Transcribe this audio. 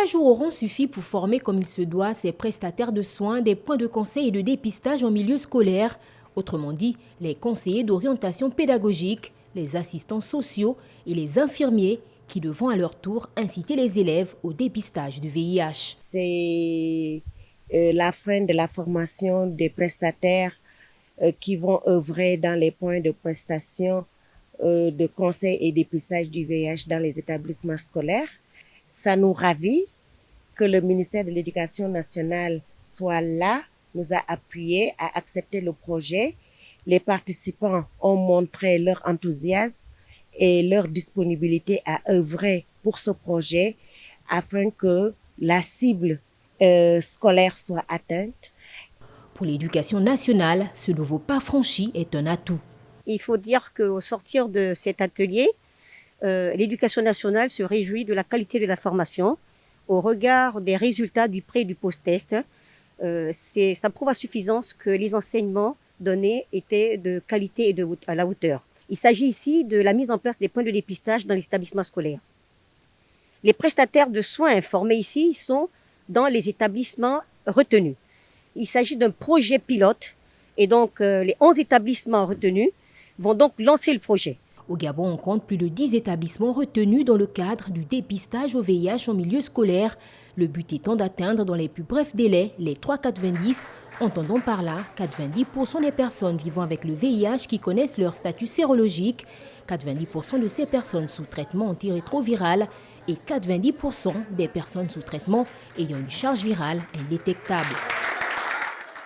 3 jours auront suffi pour former comme il se doit ces prestataires de soins des points de conseil et de dépistage en milieu scolaire. Autrement dit, les conseillers d'orientation pédagogique, les assistants sociaux et les infirmiers qui devront à leur tour inciter les élèves au dépistage du VIH. C'est la fin de la formation des prestataires qui vont œuvrer dans les points de prestation de conseil et dépistage du VIH dans les établissements scolaires. Ça nous ravit que le ministère de l'Éducation nationale soit là, nous a appuyés à accepter le projet. Les participants ont montré leur enthousiasme et leur disponibilité à œuvrer pour ce projet afin que la cible scolaire soit atteinte. Pour l'éducation nationale, ce nouveau pas franchi est un atout. Il faut dire qu'au sortir de cet atelier, l'éducation nationale se réjouit de la qualité de la formation. Au regard des résultats du pré et du post-test, ça prouve à suffisance que les enseignements donnés étaient de qualité et à la hauteur. Il s'agit ici de la mise en place des points de dépistage dans les établissements scolaires. Les prestataires de soins formés ici sont dans les établissements retenus. Il s'agit d'un projet pilote et donc les 11 établissements retenus vont donc lancer le projet. Au Gabon, on compte plus de 10 établissements retenus dans le cadre du dépistage au VIH en milieu scolaire. Le but étant d'atteindre dans les plus brefs délais les 3,90, entendons par là 90% des personnes vivant avec le VIH qui connaissent leur statut sérologique, 90% de ces personnes sous traitement antirétroviral et 90% des personnes sous traitement ayant une charge virale indétectable.